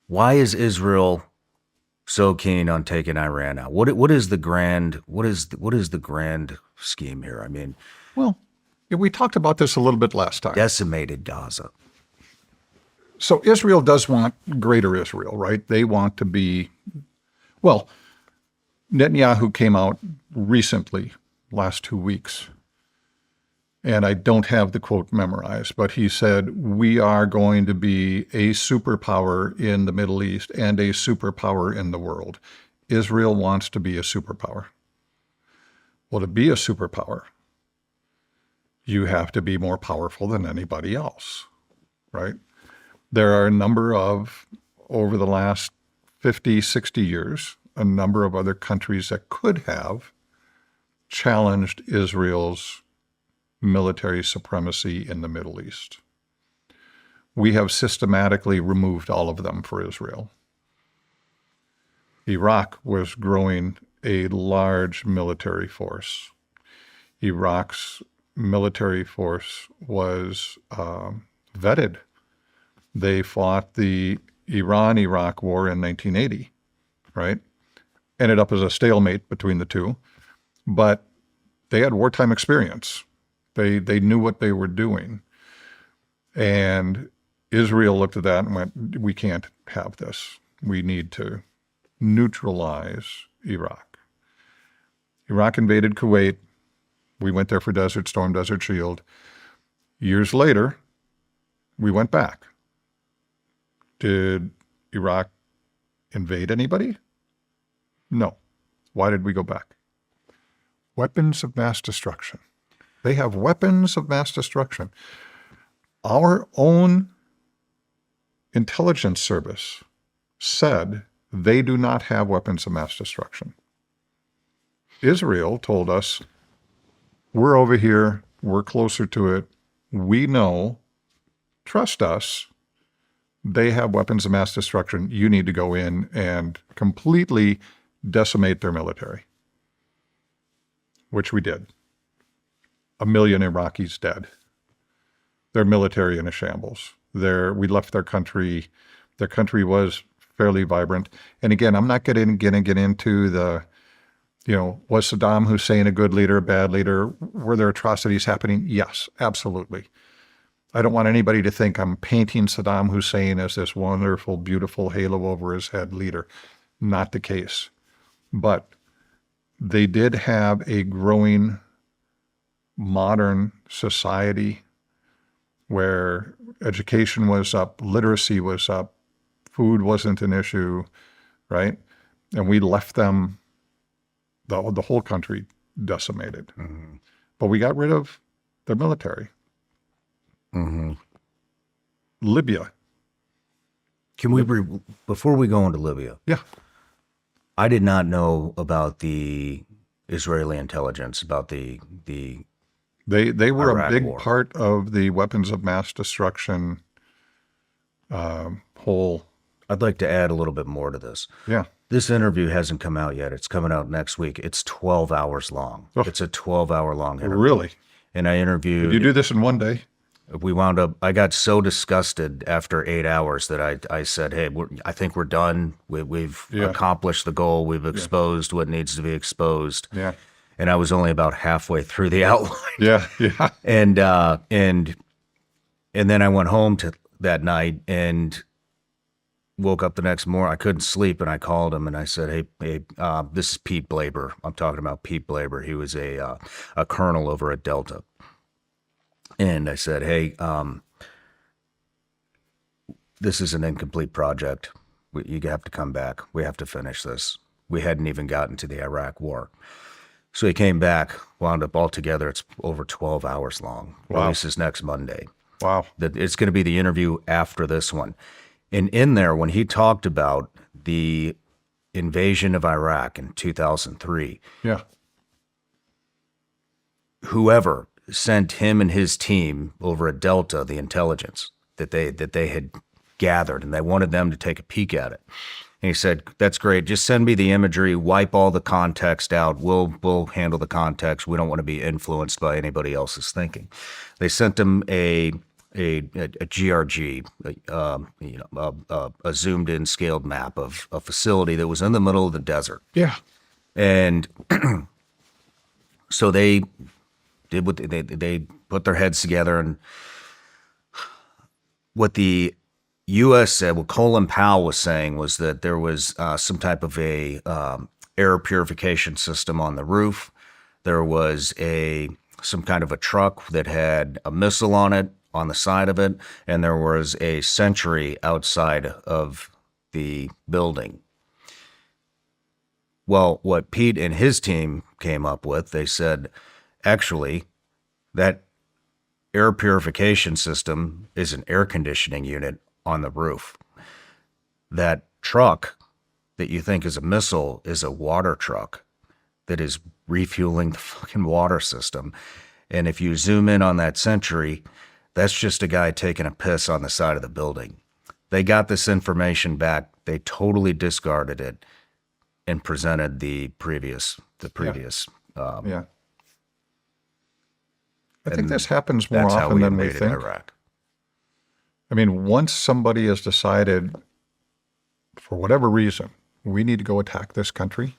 Why is Israel so keen on taking Iran out? What is the grand scheme here? I mean, Well, yeah, we talked about this a little bit last time. decimated Gaza. So Israel does want greater Israel, right? They want to be, well, Netanyahu came out recently, last 2 weeks, and I don't have the quote memorized, but he said, we are going to be a superpower in the Middle East and a superpower in the world. Israel wants to be a superpower. Well, to be a superpower, you have to be more powerful than anybody else, right? There are a number of, over the last 50, 60 years, a number of other countries that could have challenged Israel's military supremacy in the Middle East. We have systematically removed all of them for Israel. Iraq was growing a large military force. Iraq's military force was vetted. They fought the Iran-Iraq War in 1980, right? Ended up as a stalemate between the two, but they had wartime experience. They knew what they were doing. And Israel looked at that and went, we can't have this. We need to neutralize Iraq. Iraq invaded Kuwait. We went there for Desert Storm, Desert Shield. Years later, we went back. Did Iraq invade anybody? No. Why did we go back? Weapons of mass destruction. They have weapons of mass destruction. Our own intelligence service said they do not have weapons of mass destruction. Israel told us, we're over here, we're closer to it, we know, trust us, they have weapons of mass destruction. You need to go in and completely decimate their military, which we did. 1 million Iraqis dead. Their military in a shambles. We left their country. Their country was fairly vibrant. And again, I'm not going to get into the, was Saddam Hussein a good leader, a bad leader? Were there atrocities happening? Yes, absolutely. I don't want anybody to think I'm painting Saddam Hussein as this wonderful, beautiful halo over his head leader. Not the case. But they did have a growing modern society where education was up, literacy was up, food wasn't an issue, right? And we left them, the whole country decimated. Mm-hmm. But we got rid of their military. Mm-hmm. Libya. Can we, before we go into Libya? Yeah. I did not know about the Israeli intelligence, about the They were Iraq a big war. part of the weapons of mass destruction whole. I'd like to add a little bit more to this. Yeah. This interview hasn't come out yet. It's coming out next week. It's 12 hours long. Oh. It's a 12-hour long interview. Really? And I interviewed... Did you do this in one day? We wound up... I got so disgusted after 8 hours that I said, hey, I think we're done. We've accomplished the goal. We've exposed what needs to be exposed. Yeah. And I was only about halfway through the outline. Yeah. And then I went home that night and woke up the next morning. I couldn't sleep, and I called him and I said, "Hey, this is Pete Blaber. I'm talking about Pete Blaber. He was a colonel over at Delta." And I said, "Hey, this is an incomplete project. You have to come back. We have to finish this. We hadn't even gotten to the Iraq War." So he came back, wound up altogether. It's over 12 hours long. Wow. Releases next Monday. Wow. It's going to be the interview after this one. And in there, when he talked about the invasion of Iraq in 2003, whoever sent him and his team over at Delta, the intelligence that they had gathered, and they wanted them to take a peek at it. And he said, "That's great. Just send me the imagery, wipe all the context out. We'll handle the context. We don't want to be influenced by anybody else's thinking." They sent him a a GRG, a zoomed in scaled map of a facility that was in the middle of the desert. Yeah. And so they did what they put their heads together, and what the U.S. said, what Colin Powell was saying, was that there was some type of a air purification system on the roof. There was some kind of a truck that had a missile on it, on the side of it, and there was a sentry outside of the building. Well, what Pete and his team came up with, they said, actually, that air purification system is an air conditioning unit on the roof. That truck that you think is a missile is a water truck that is refueling the fucking water system. And if you zoom in on that sentry, that's just a guy taking a piss on the side of the building. They got this information back. They totally discarded it and presented the previous. Yeah. I think this happens more That's how often we than we invaded think. Iraq. I mean, once somebody has decided, for whatever reason, we need to go attack this country,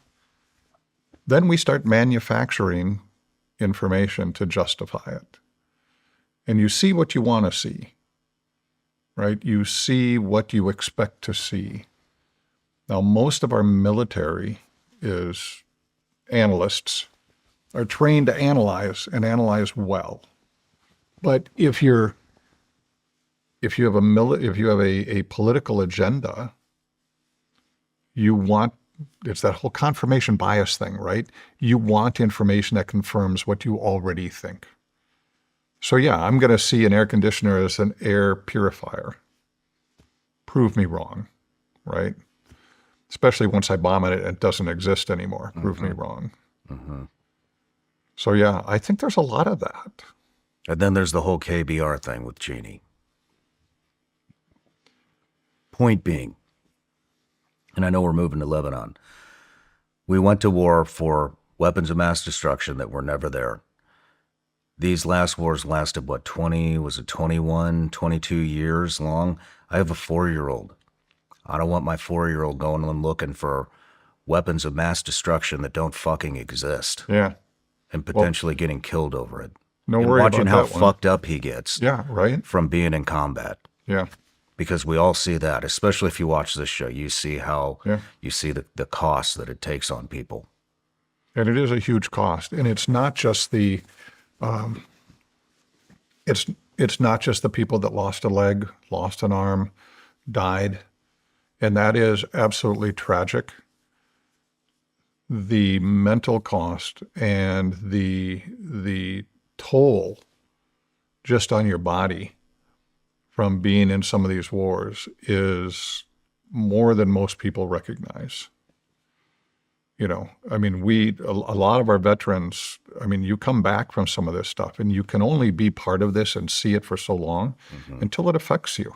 then we start manufacturing information to justify it. And you see what you want to see, right? You see what you expect to see. Now, most of our military is analysts, are trained to analyze and analyze well. But if you have a political agenda, it's that whole confirmation bias thing, right? You want information that confirms what you already think. So yeah, I'm going to see an air conditioner as an air purifier. Prove me wrong, right? Especially once I bomb it, it doesn't exist anymore. Prove me wrong. Mm-hmm. So yeah, I think there's a lot of that. And then there's the whole KBR thing with Cheney. Point being, and I know we're moving to Lebanon, we went to war for weapons of mass destruction that were never there. These last wars lasted, 21, 22 years long? I have a 4-year-old. I don't want my 4-year-old going and looking for weapons of mass destruction that don't fucking exist. Yeah. And potentially getting killed over it. No and worry watching about how that one. fucked up he gets. Yeah, right? From being in combat. Yeah. Because we all see that, especially if you watch this show, you see how you see the cost that it takes on people. And it is a huge cost. And it's not just the it's not just the people that lost a leg, lost an arm, died. And that is absolutely tragic. The mental cost and the toll just on your body from being in some of these wars is more than most people recognize. You know, I mean, a lot of our veterans, I mean, you come back from some of this stuff and you can only be part of this and see it for so long until it affects you.